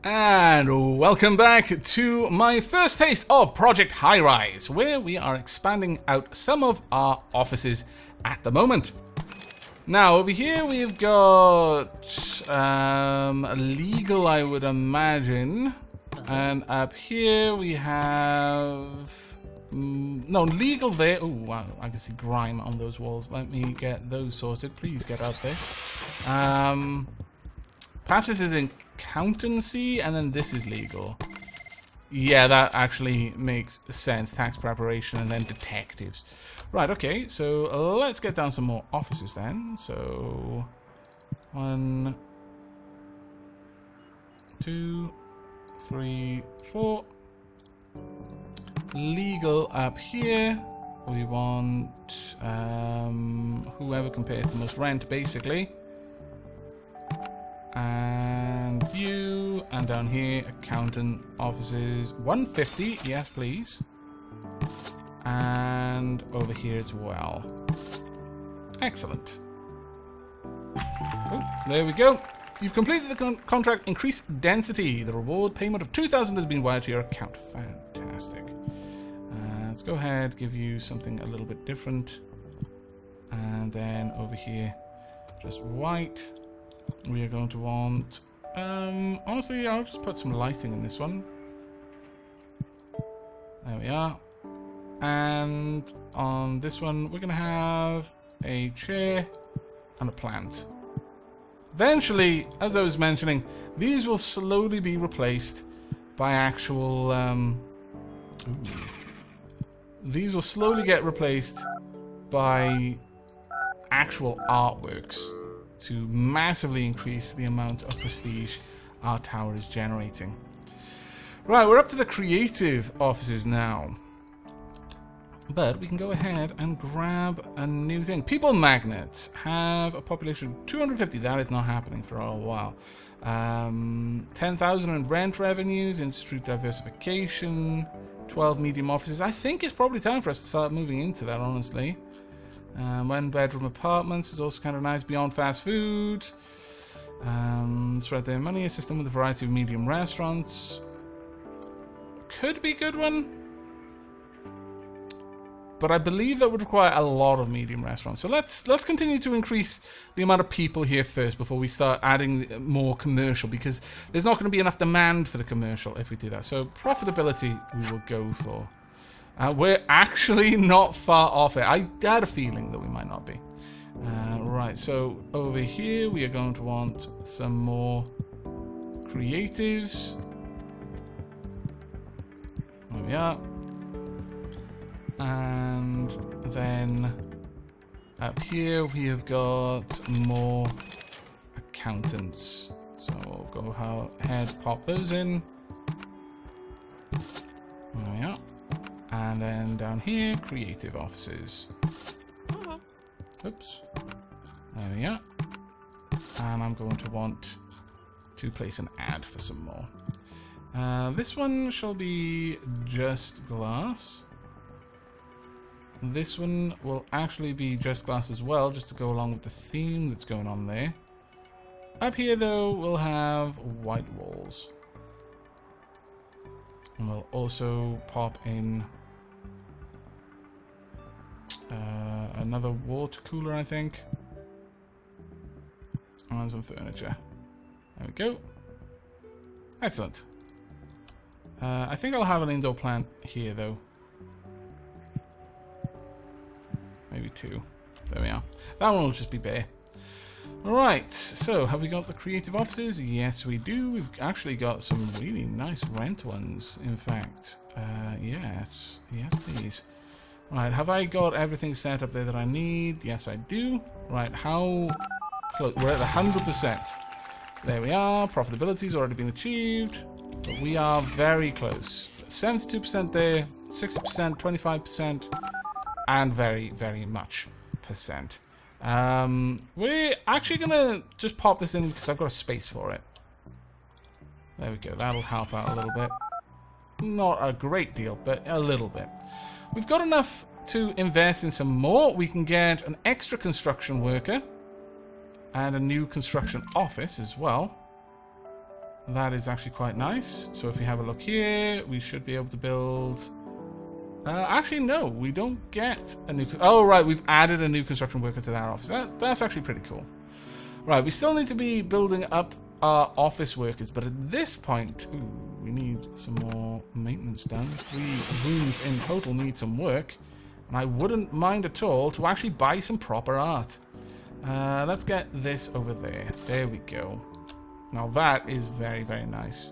And welcome back to my first taste of Project Highrise, where we are expanding out some of our offices at the moment. Now, over here we've got legal, I would imagine. And up here we have... no, legal there. Oh, wow, I can see grime on those walls. Let me get those sorted. Please get out there. Perhaps this is accountancy, and then this is legal. Yeah, that actually makes sense. Tax preparation, and then detectives. Right, okay, so let's get down some more offices then. So, 1, 2, 3, 4. Legal up here. We want whoever can pay us the most rent, basically. And you, and down here, accountant offices, 150, yes please. And over here as well. Excellent. Oh, there we go. You've completed the contract, increased density. The reward payment of 2,000 has been wired to your account. Fantastic. Let's go ahead, give you something a little bit different. And then over here, just white. We are going to want, honestly, I'll just put some lighting in this one. There we are. And on this one, we're going to have a chair and a plant. Eventually, as I was mentioning, these will slowly be replaced by actual, these will slowly get replaced by actual artworks to massively increase the amount of prestige our tower is generating. Right, we're up to the creative offices now. But we can go ahead and grab a new thing. People magnets have a population of 250. That is not happening for a while. 10,000 in rent revenues, industry diversification, 12 medium offices. I think it's probably time for us to start moving into that, honestly. 1-bedroom apartments is also kind of nice. Beyond fast food. Spread their money. A system with a variety of medium restaurants. Could be a good one. But I believe that would require a lot of medium restaurants. So let's continue to increase the amount of people here first before we start adding more commercial, because there's not going to be enough demand for the commercial if we do that. So profitability we will go for. We're actually not far off it. I had a feeling that we might not be. Right, so over here we are going to want some more creatives. There we are. And then up here we have got more accountants. So we'll go ahead, pop those in. There we are. And then down here, creative offices. Oops. There we are. And I'm going to want to place an ad for some more. This one shall be just glass. This one will actually be just glass as well, just to go along with the theme that's going on there. Up here, though, we'll have white walls. And we'll also pop in another water cooler, I think. And some furniture. There we go. Excellent. I think I'll have an indoor plant here, though. Maybe 2. There we are. That one will just be bare. Alright, so have we got the creative offices? Yes, we do. We've actually got some really nice rent ones, in fact. Yes. Yes, please. Right, have I got everything set up there that I need? Yes, I do. Right, how close? We're at 100%. There we are. Profitability's already been achieved. But we are very close. 72% there, 60%, 25%, and very, very much percent. We're actually going to just pop this in because I've got a space for it. There we go. That'll help out a little bit. Not a great deal, but a little bit. We've got enough to invest in some more. We can get an extra construction worker and a new construction office as well. That is actually quite nice. So if we have a look here, we should be able to build... actually, no, we don't get a new... Oh, right, we've added a new construction worker to our office. That's actually pretty cool. Right, we still need to be building up our office workers, but at this point... Ooh, we need some more maintenance done. 3 rooms in total need some work. And I wouldn't mind at all to actually buy some proper art. Let's get this over there. There we go. Now that is very, very nice.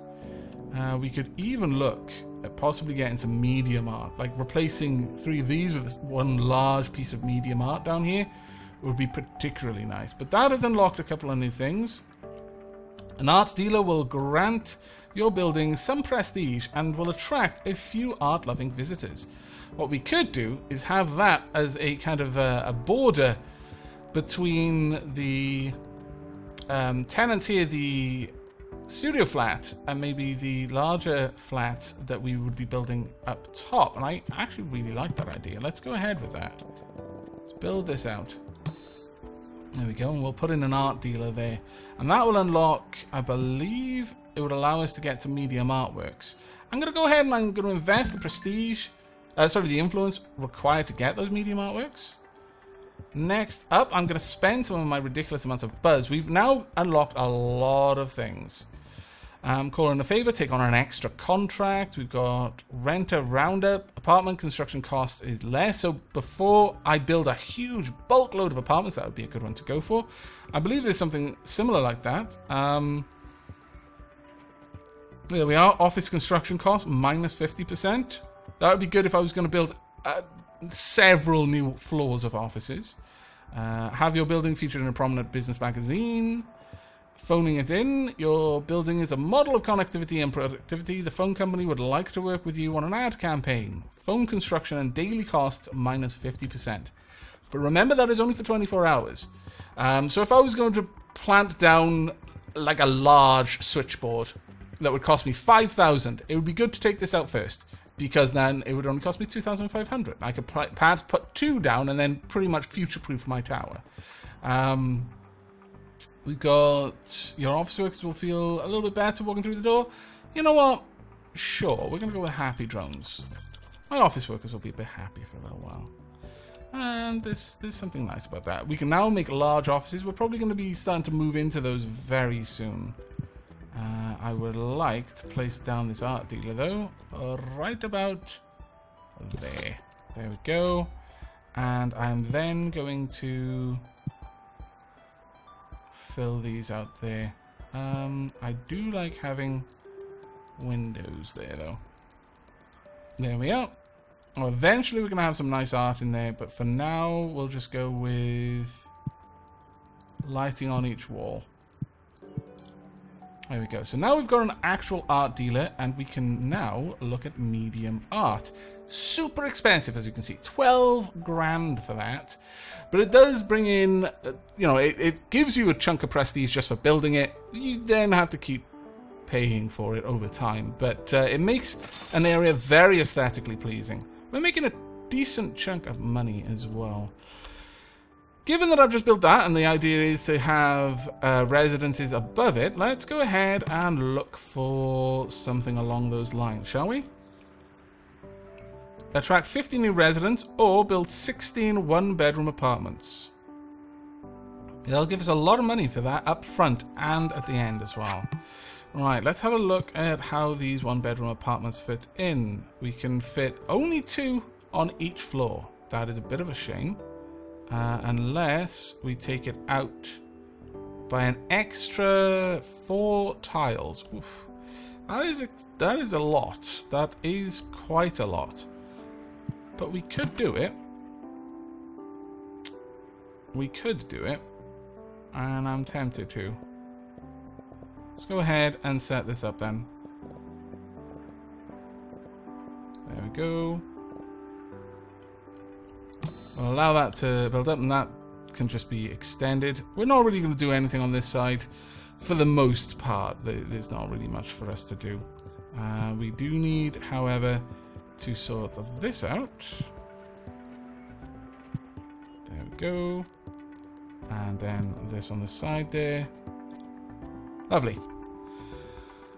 We could even look at possibly getting some medium art. Like replacing 3 of these with one large piece of medium art down here would be particularly nice. But that has unlocked a couple of new things. An art dealer will grant your building some prestige and will attract a few art-loving visitors. What we could do is have that as a kind of a border between the tenants here, the studio flat, and maybe the larger flats that we would be building up top. And I actually really like that idea. Let's go ahead with that. Let's build this out. There we go, and we'll put in an art dealer there. And that will unlock, I believe, it would allow us to get to medium artworks. I'm going to go ahead and I'm going to invest the prestige, the influence required to get those medium artworks. Next up, I'm going to spend some of my ridiculous amounts of buzz. We've now unlocked a lot of things. Call in a favor, take on an extra contract. We've got renter roundup. Apartment construction cost is less. So before I build a huge bulk load of apartments, that would be a good one to go for. I believe there's something similar like that. There we are. Office construction cost minus 50%. That would be good if I was going to build several new floors of offices. Have your building featured in a prominent business magazine. Phoning it in. Your building is a model of connectivity and productivity. The phone company would like to work with you on an ad campaign. Phone construction and daily costs minus 50%. But remember, that is only for 24 hours. So if I was going to plant down like a large switchboard that would cost me 5,000, it would be good to take this out first, because then it would only cost me 2,500. I could perhaps put 2 down and then pretty much future-proof my tower. We've got your office workers will feel a little bit better walking through the door. You know what? Sure, we're going to go with happy drones. My office workers will be a bit happy for a little while. And there's something nice about that. We can now make large offices. We're probably going to be starting to move into those very soon. I would like to place down this art dealer, though, right about there. There we go. And I'm then going to fill these out there. I do like having windows there, though. There we are. Well, eventually we're going to have some nice art in there, but for now we'll just go with lighting on each wall. There we go. So now we've got an actual art dealer, and we can now look at medium art. Super expensive, as you can see. 12 grand for that. But it does bring in, it gives you a chunk of prestige just for building it. You then have to keep paying for it over time. But it makes an area very aesthetically pleasing. We're making a decent chunk of money as well. Given that I've just built that, and the idea is to have residences above it, let's go ahead and look for something along those lines, shall we? Attract 50 new residents, or build 16 one-bedroom apartments. They'll give us a lot of money for that up front and at the end as well. Right, let's have a look at how these one-bedroom apartments fit in. We can fit only 2 on each floor. That is a bit of a shame. Unless we take it out by an extra 4 tiles. Oof. That is a lot. That is quite a lot. But we could do it. We could do it. And I'm tempted to. Let's go ahead and set this up then. There we go. We'll allow that to build up, and that can just be extended. We're not really going to do anything on this side. For the most part, there's not really much for us to do. We do need, however, to sort this out. There we go. And then this on the side there. Lovely.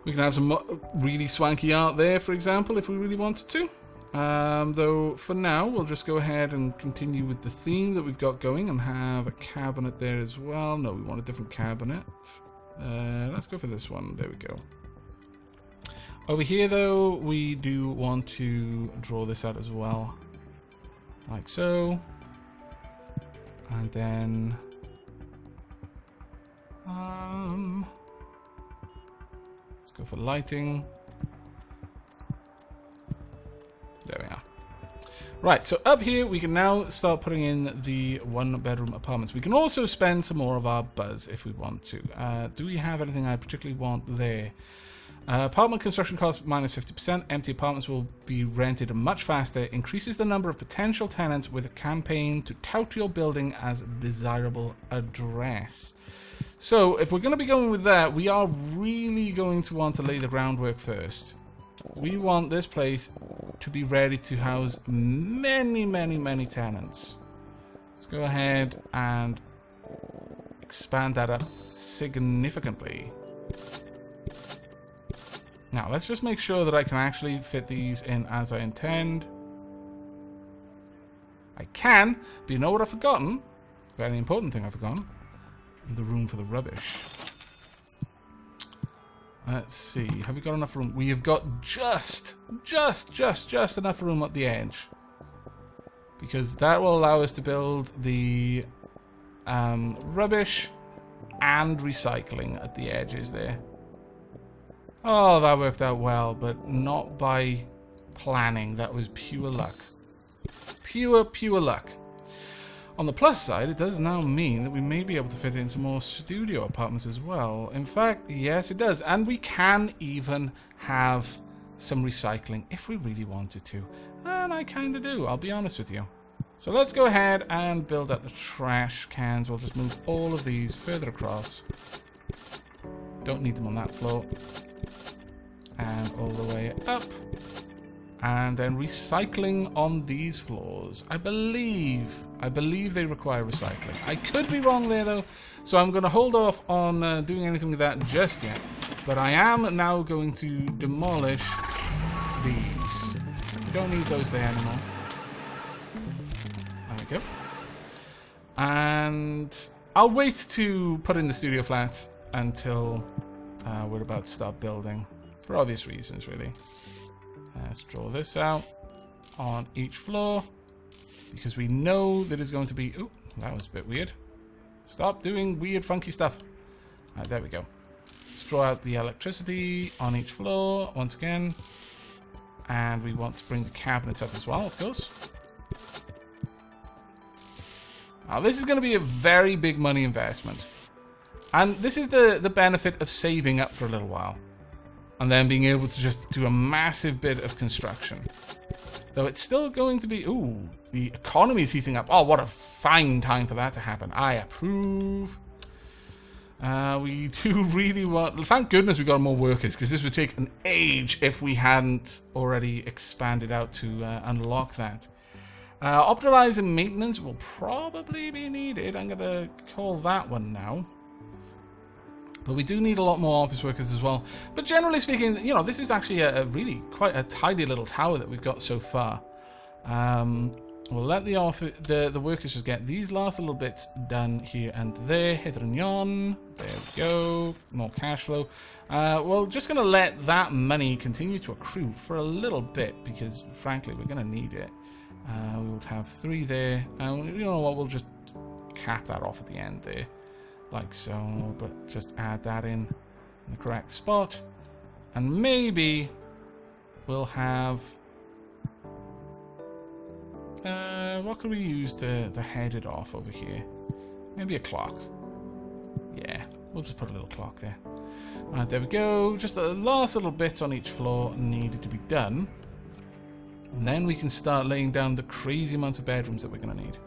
We can have some really swanky art there, for example, if we really wanted to. Though, for now, we'll just go ahead and continue with the theme that we've got going and have a cabinet there as well. No, we want a different cabinet. Let's go for this one. There we go. Over here, though, we do want to draw this out as well. Like so. And then... let's go for lighting. There we are. Right, so up here we can now start putting in the 1-bedroom apartments. We can also spend some more of our buzz if we want to. Do we have anything I particularly want there? Apartment construction costs minus 50%. Empty apartments will be rented much faster. Increases the number of potential tenants with a campaign to tout your building as a desirable address. So if we're going to be going with that, we are really going to want to lay the groundwork first. We want this place to be ready to house many, many, many tenants. Let's go ahead and expand that up significantly. Now, let's just make sure that I can actually fit these in as I intend. I can, but you know what I've forgotten? Very important thing I've forgotten. The room for the rubbish. Let's see. Have we got enough room? We have got just enough room at the edge. Because that will allow us to build the rubbish and recycling at the edges there. Oh, that worked out well, but not by planning. That was pure luck. Pure luck. On the plus side, it does now mean that we may be able to fit in some more studio apartments as well. In fact, yes, it does. And we can even have some recycling if we really wanted to. And I kind of do, I'll be honest with you. So let's go ahead and build up the trash cans. We'll just move all of these further across. Don't need them on that floor. And all the way up. And then recycling on these floors. I believe they require recycling. I could be wrong there though, so I'm going to hold off on doing anything with that just yet. But I am now going to demolish these. We don't need those there anymore. There we go. And I'll wait to put in the studio flats until we're about to start building. For obvious reasons, really. Let's draw this out on each floor because we know that it's going to be... Ooh, that was a bit weird. Stop doing weird, funky stuff. Right, there we go. Let's draw out the electricity on each floor once again. And we want to bring the cabinets up as well, of course. Now, this is going to be a very big money investment. And this is the benefit of saving up for a little while. And then being able to just do a massive bit of construction. Though it's still going to be... Ooh, the economy is heating up. Oh, what a fine time for that to happen. I approve. We do really want... Thank goodness we got more workers, because this would take an age if we hadn't already expanded out to unlock that. Optimizing maintenance will probably be needed. I'm going to call that one now. But we do need a lot more office workers as well. But generally speaking, you know, this is actually a really quite a tidy little tower that we've got so far. We'll let the workers just get these last little bits done here and there. Hither and yon. There we go. More cash flow. We're just going to let that money continue to accrue for a little bit because, frankly, we're going to need it. We would have 3 there. And you know what? We'll just cap that off at the end there. Like so, but just add that in the correct spot. And maybe we'll have... what could we use to head it off over here? Maybe a clock. Yeah, we'll just put a little clock there. Right, there we go. Just the last little bits on each floor needed to be done. And then we can start laying down the crazy amounts of bedrooms that we're going to need.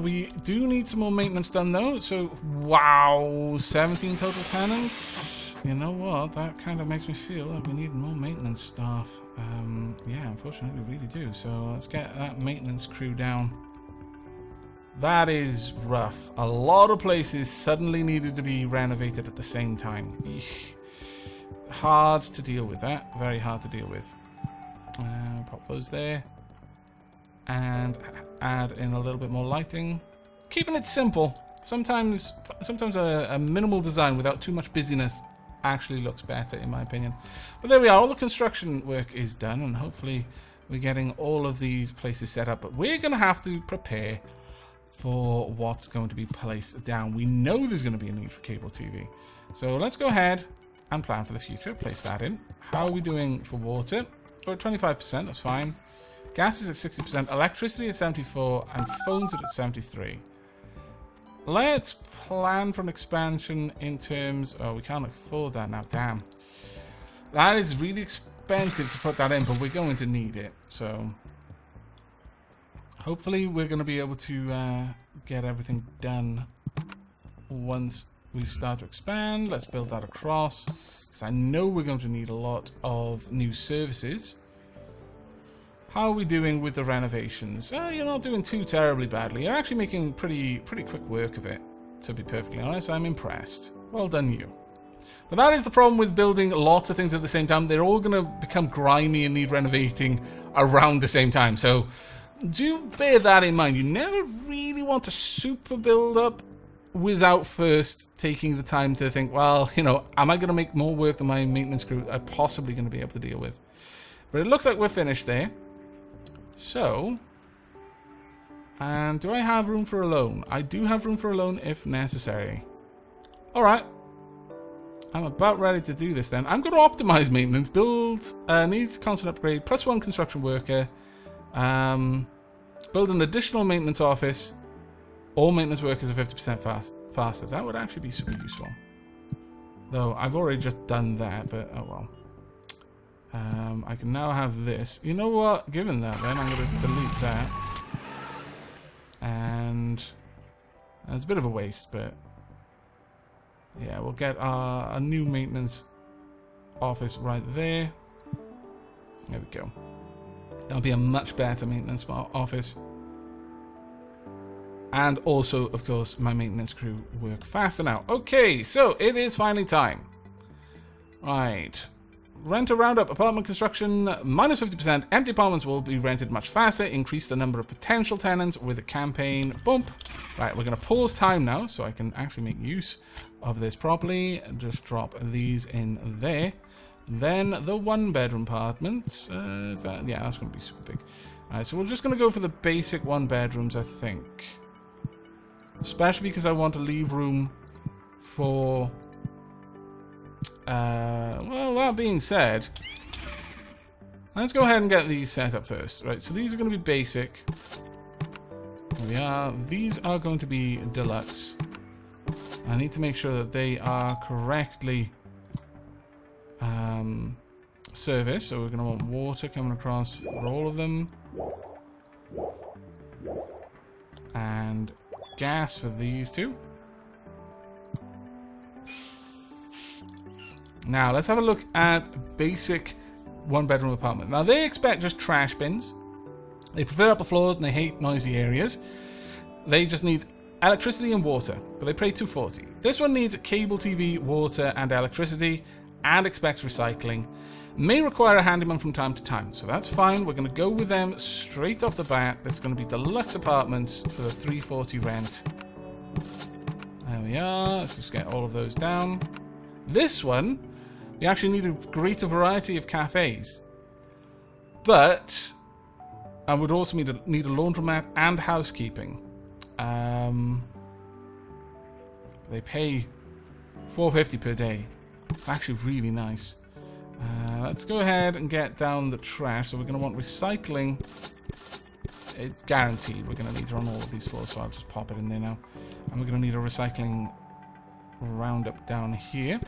We do need some more maintenance done though, so wow, 17 total tenants. You know what, that kind of makes me feel like we need more maintenance staff. Yeah, unfortunately we really do, so let's get that maintenance crew down. That is rough. A lot of places suddenly needed to be renovated at the same time. Eesh. hard to deal with that. Very hard to deal with. Pop those there. And add in a little bit more lighting. Keeping it simple. Sometimes a minimal design without too much busyness actually looks better, in my opinion. But there we are. All the construction work is done, and hopefully we're getting all of these places set up. But we're going to have to prepare for what's going to be placed down. We know there's going to be a need for cable TV. So let's go ahead and plan for the future. Place that in. How are we doing for water? We're at 25%. That's fine. Gas is at 60%. Electricity at 74%. And phones are at 73%. Let's plan for an expansion in terms... Oh, we can't afford that now. Damn. That is really expensive to put that in, but we're going to need it. So, hopefully we're going to be able to get everything done once we start to expand. Let's build that across, because I know we're going to need a lot of new services. How are we doing with the renovations? You're not doing too terribly badly. You're actually making pretty quick work of it, to be perfectly honest. I'm impressed. Well done, you. But that is the problem with building lots of things at the same time. They're all going to become grimy and need renovating around the same time. So do bear that in mind. You never really want to super build up without first taking the time to think, well, you know, am I going to make more work than my maintenance crew are possibly going to be able to deal with? But it looks like we're finished there. So, and do I have room for a loan? I do have room for a loan if necessary. Alright. I'm about ready to do this then. I'm going to optimize maintenance. Build needs constant upgrade. +1 construction worker. Build an additional maintenance office. All maintenance workers are 50% faster. That would actually be super useful. Though I've already just done that, but oh well. I can now have this. You know what? Given that, then I'm going to delete that. And it's a bit of a waste, but yeah, we'll get a new maintenance office right there. There we go. That'll be a much better maintenance office. And also, of course, my maintenance crew work faster now. Okay, so it is finally time. Right. Rent a roundup. Apartment construction, -50%. Empty apartments will be rented much faster. Increase the number of potential tenants with a campaign bump. Right, we're going to pause time now so I can actually make use of this properly. Just drop these in there. Then the 1-bedroom apartment. Yeah, that's going to be super big. Alright, so we're just going to go for the basic 1-bedrooms, I think. Especially because I want to leave room for... well, that being said, let's go ahead and get these set up first. Right, so these are going to be basic. There we are. These are going to be deluxe. I need to make sure that they are correctly serviced. So we're going to want water coming across for all of them. And gas for these two. Now, let's have a look at basic 1-bedroom apartment. Now, they expect just trash bins. They prefer upper floors and they hate noisy areas. They just need electricity and water, but they pay $240. This one needs cable TV, water, and electricity, and expects recycling. May require a handyman from time to time, so that's fine. We're going to go with them straight off the bat. It's going to be deluxe apartments for the $340 rent. There we are. Let's just get all of those down. This one, we actually need a greater variety of cafes. But I would also need a laundromat and housekeeping. They pay $450 per day. It's actually really nice. Let's go ahead and get down the trash. So we're going to want recycling. It's guaranteed we're going to need it on all of these floors, so I'll just pop it in there now. And we're going to need a recycling roundup down here.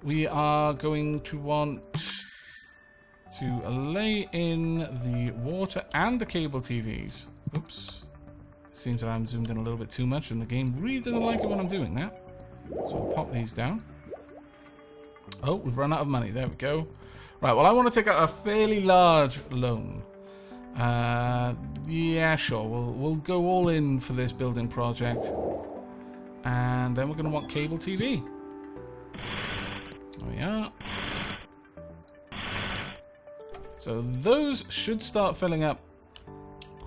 We are going to want to lay in the water and the cable TVs. Oops. Seems that I'm zoomed in a little bit too much and the game really doesn't like it when I'm doing that. So I'll pop these down. Oh, we've run out of money. There we go. Right, well, I want to take out a fairly large loan. Yeah, sure. We'll go all in for this building project. And then we're going to want cable TV. There we are. So those should start filling up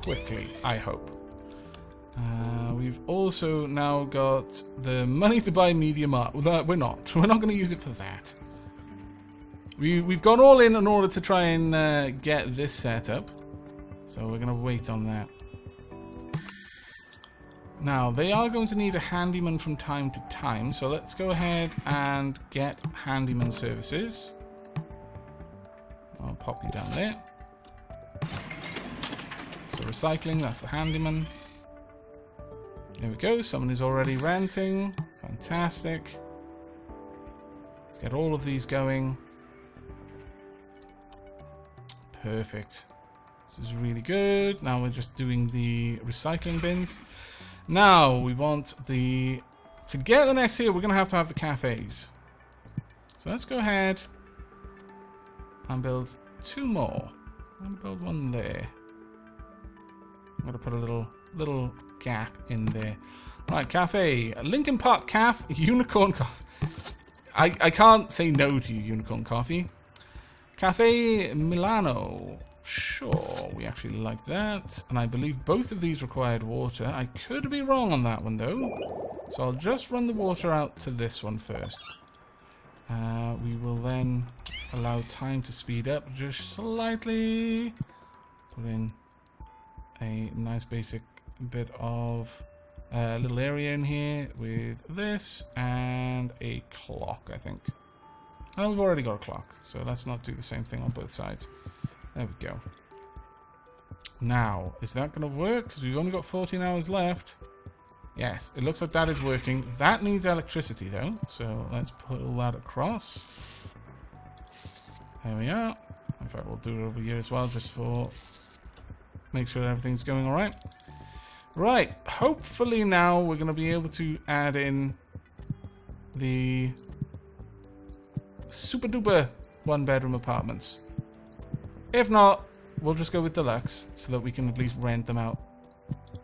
quickly, I hope. We've also now got the money to buy medium art. We're not going to use it for that. We've gone all in order to try and get this set up. So we're going to wait on that. Now, they are going to need a handyman from time to time. So let's go ahead and get handyman services. I'll pop you down there. So recycling, that's the handyman. There we go, someone is already renting. Fantastic. Let's get all of these going. Perfect. This is really good. Now we're just doing the recycling bins. Now we want the... To get the next here, we're going to have the cafes. So let's go ahead and build 2 more. And build one there. I'm going to put a little gap in there. Right, cafe. Lincoln Park Caf. Unicorn coffee. I can't say no to you, unicorn coffee. Cafe Milano. Sure, we actually like that. And I believe both of these required water. I could be wrong on that one, though. So I'll just run the water out to this one first. We will then allow time to speed up just slightly. Put in a nice basic bit of a little area in here with this and a clock, I think. Oh, we've already got a clock, so let's not do the same thing on both sides. There we go. Now, is that going to work? Because we've only got 14 hours left. Yes, it looks like that is working. That needs electricity, though. So let's pull that across. There we are. In fact, we'll do it over here as well, just for... Make sure that everything's going all right. Right. Hopefully now we're going to be able to add in the super duper 1-bedroom apartments. If not, we'll just go with deluxe so that we can at least rent them out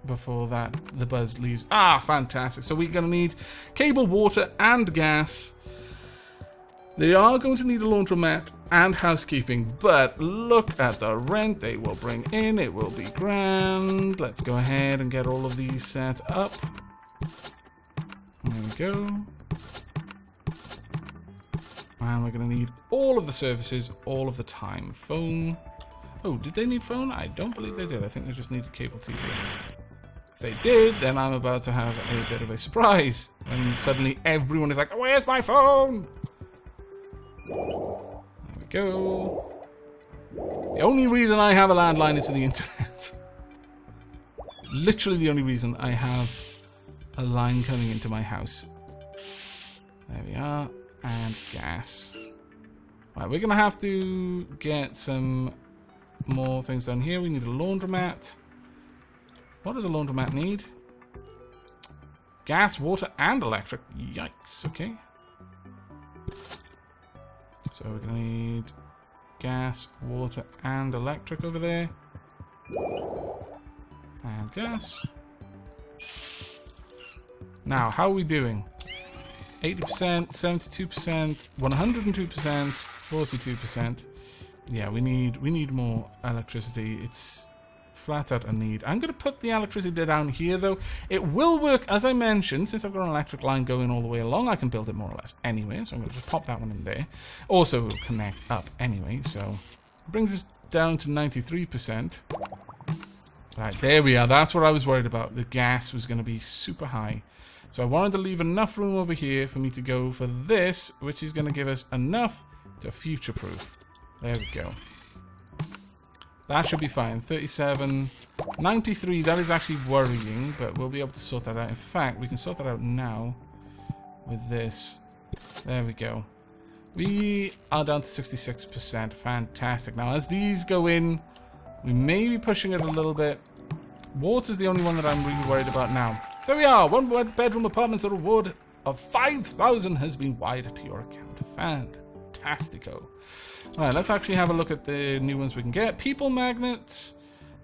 before the buzz leaves. Ah, fantastic. So we're going to need cable, water, and gas. They are going to need a laundromat and housekeeping, but look at the rent they will bring in. It will be grand. Let's go ahead and get all of these set up. There we go. And we're going to need all of the services all of the time. Phone. Oh, did they need phone? I don't believe they did. I think they just needed cable TV. If they did, then I'm about to have a bit of a surprise. And suddenly everyone is like, where's my phone? There we go. The only reason I have a landline is for the internet. Literally the only reason I have a line coming into my house. There we are. And gas. Right, we're going to have to get some more things done here. We need a laundromat. What does a laundromat need? Gas, water, and electric. Yikes, okay. So we're going to need gas, water, and electric over there. And gas. Now, how are we doing? 80%, 72%, 102%, 42%. Yeah, we need more electricity. It's flat out a need. I'm going to put the electricity down here, though. It will work, as I mentioned, since I've got an electric line going all the way along. I can build it more or less anyway, so I'm going to just pop that one in there. Also, we'll connect up anyway, so it brings us down to 93%. Right, there we are. That's what I was worried about. The gas was going to be super high. So I wanted to leave enough room over here for me to go for this, which is going to give us enough to future-proof. There we go. That should be fine. 37, 93, that is actually worrying, but we'll be able to sort that out. In fact, we can sort that out now with this. There we go. We are down to 66%. Fantastic. Now, as these go in, we may be pushing it a little bit. Water's the only one that I'm really worried about now. There we are. 1-bedroom apartments. A reward of 5,000 has been wired to your account. Fantastico. All right, let's actually have a look at the new ones we can get. People magnets.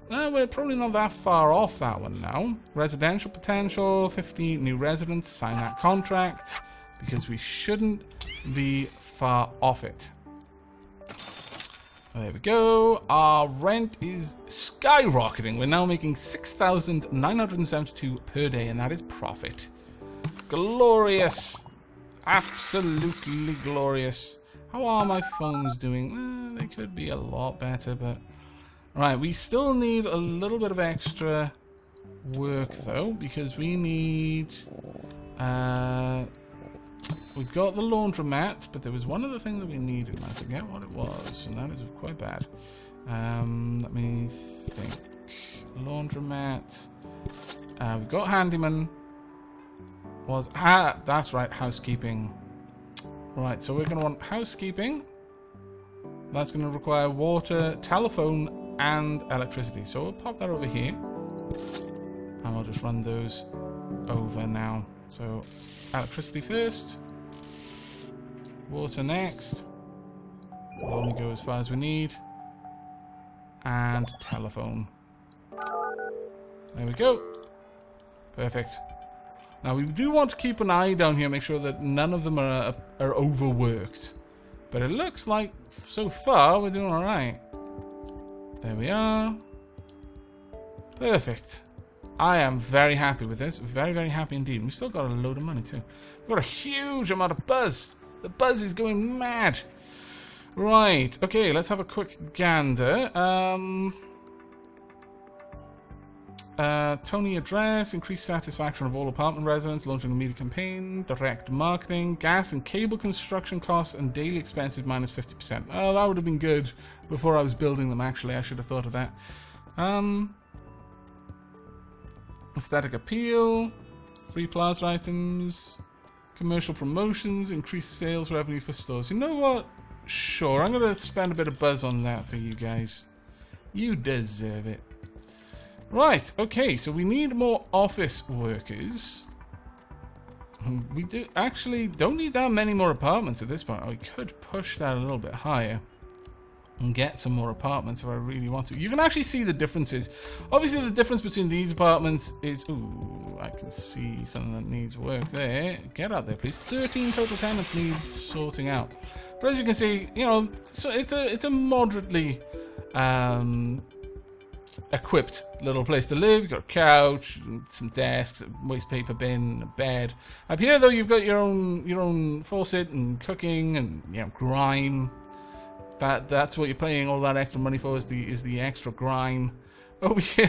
We're probably not that far off that one now. Residential potential. 50 new residents. Sign that contract. because we shouldn't be far off it. There we go. Our rent is skyrocketing. We're now making 6,972 per day, and that is profit. Glorious. Absolutely glorious. How are my phones doing? They could be a lot better, but... Right, we still need a little bit of extra work, though, because we need... We've got the laundromat, but there was one other thing that we needed, and I forget what it was, and that is quite bad. Let me think. Laundromat. We've got handyman. That's right, housekeeping. Right, so we're going to want housekeeping. That's going to require water, telephone, and electricity. So we'll pop that over here. And we'll just run those over now. So electricity first. Water next. We'll only go as far as we need. And telephone. There we go. Perfect. Now we do want to keep an eye down here, make sure that none of them are overworked. But it looks like so far we're doing alright. There we are. Perfect. I am very happy with this. Very, very happy indeed. We've still got a load of money too. We've got a huge amount of buzz. The buzz is going mad. Right. Okay, let's have a quick gander. Tony address, increased satisfaction of all apartment residents, launching a media campaign, direct marketing, gas and cable construction costs, and daily expenses minus 50%. Oh, that would have been good before I was building them, actually. I should have thought of that. Aesthetic appeal, free plaza items, commercial promotions, increased sales revenue for stores. You know what? Sure, I'm going to spend a bit of buzz on that for you guys. You deserve it. Right, okay, so we need more office workers. We don't need that many more apartments at this point. I could push that a little bit higher and get some more apartments if I really want to. You can actually see the differences. Obviously, the difference between these apartments is... Ooh, I can see something that needs work there. Get out there, please. 13 total tenants need sorting out. But as you can see, you know, so it's a moderately... equipped little place to live. You've got a couch, some desks, a waste paper bin, a bed. Up here, though, you've got your own faucet and cooking and, you know, grime. That's what you're paying all that extra money for, is the extra grime. Over here,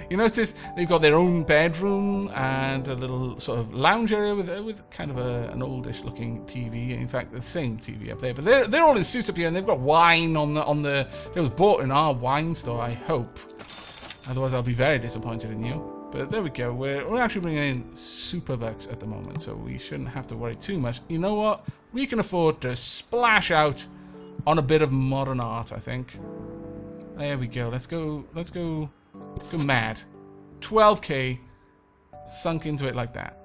you notice they've got their own bedroom and a little sort of lounge area with kind of an oldish looking TV. In fact, the same TV up there, but they're all in suits up here, and they've got wine on the. It was bought in our wine store, I hope. Otherwise, I'll be very disappointed in you. But there we go. We're actually bringing in super bucks at the moment, so we shouldn't have to worry too much. You know what? We can afford to splash out on a bit of modern art, I think. There we go. Let's go mad. 12k sunk into it like that.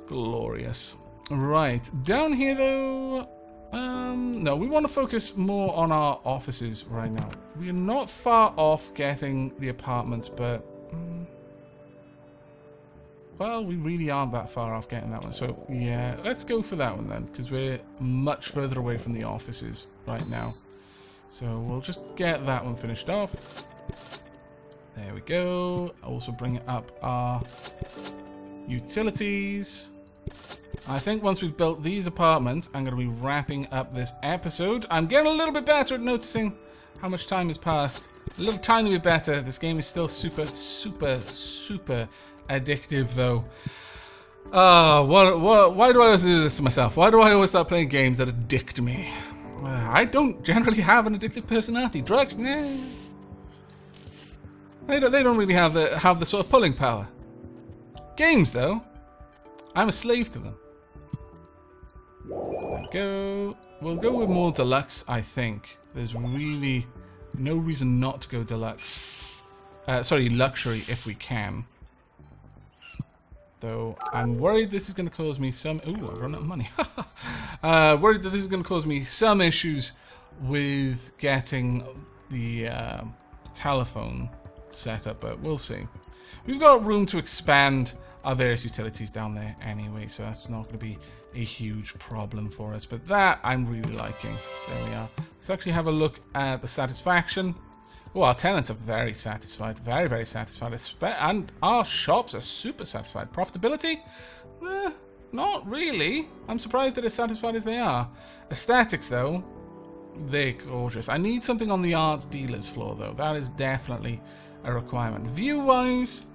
Glorious. Right. Down here, though, no, we want to focus more on our offices right now. We're not far off getting the apartments, but well, we really aren't that far off getting that one. So yeah, let's go for that one then, because we're much further away from the offices right now. So we'll just get that one finished off. There we go. Also bring up our utilities. I think once we've built these apartments, I'm going to be wrapping up this episode. I'm getting a little bit better at noticing how much time has passed. A little tiny bit better. This game is still super, super, super addictive, though. Why do I always do this to myself? Why do I always start playing games that addict me? I don't generally have an addictive personality. Drugs, nah. They don't really have the sort of pulling power. Games, though, I'm a slave to them. There we go. We'll go with more deluxe, I think. There's really no reason not to go deluxe. Sorry, luxury if we can. Though I'm worried this is going to cause me some... Ooh, I've run out of money. Worried that this is going to cause me some issues with getting the telephone set up, but we'll see. We've got room to expand our various utilities down there anyway, so that's not going to be a huge problem for us. But that I'm really liking. There we are. Let's actually have a look at the satisfaction. Oh, our tenants are very satisfied. Very, very satisfied. And our shops are super satisfied. Profitability? Not really. I'm surprised they're as satisfied as they are. Aesthetics, though, they're gorgeous. I need something on the art dealer's floor, though. That is definitely a requirement. View-wise,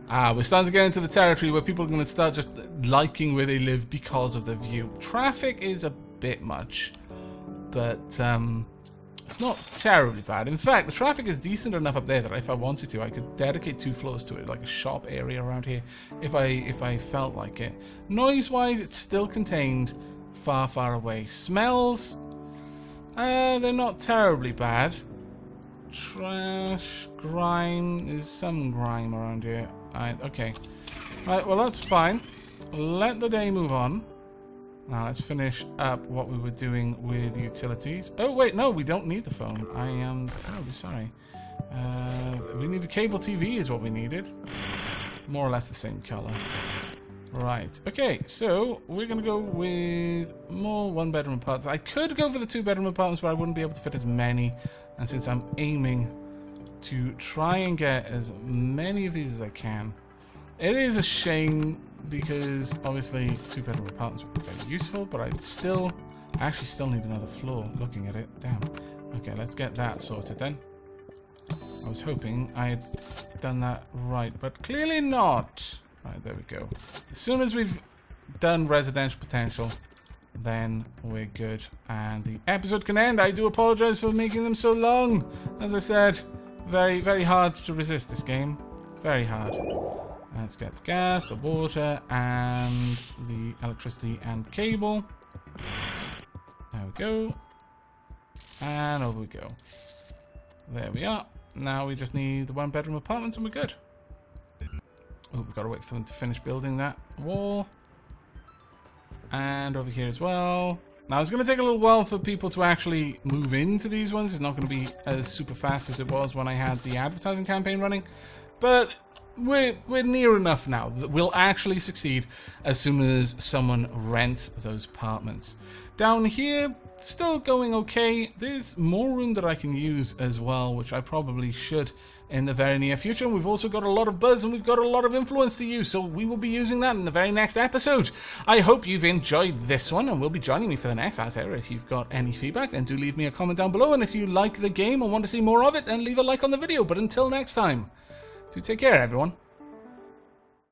we're starting to get into the territory where people are going to start just liking where they live because of the view. Traffic is a bit much, but it's not terribly bad. In fact, the traffic is decent enough up there that if I wanted to, I could dedicate 2 floors to it, like a shop area around here, if I felt like it. Noise-wise, it's still contained far, far away. Smells, they're not terribly bad. Trash, grime, there's some grime around here. Okay. Right, well, that's fine. Let the day move on. Now let's finish up what we were doing with utilities. Oh wait, no, we don't need the phone. I am terribly sorry. We need a cable TV is what we needed. More or less the same color. Right, okay, so we're going to go with more 1-bedroom apartments. I could go for the 2-bedroom apartments, but I wouldn't be able to fit as many. And since I'm aiming to try and get as many of these as I can, it is a shame because obviously 2-bedroom apartments would be very useful, but I actually still need another floor looking at it. Damn. Okay, let's get that sorted then. I was hoping I had done that right, but clearly not. Right, there we go. As soon as we've done residential potential, then we're good. And the episode can end. I do apologize for making them so long. As I said, very, very hard to resist this game. Very hard. Let's get the gas, the water, and the electricity and cable. There we go. And over we go. There we are. Now we just need the 1-bedroom apartments and we're good. Oh, we've got to wait for them to finish building that wall. And over here as well. Now, it's going to take a little while for people to actually move into these ones. It's not going to be as super fast as it was when I had the advertising campaign running. But we're near enough now that we'll actually succeed as soon as someone rents those apartments. Down here, still going okay. There's more room that I can use as well, which I probably should in the very near future. And we've also got a lot of buzz and we've got a lot of influence to use, so we will be using that in the very next episode. I hope you've enjoyed this one and will be joining me for the next. As ever, if you've got any feedback, then do leave me a comment down below. And if you like the game and want to see more of it, then leave a like on the video. But until next time, do take care, everyone.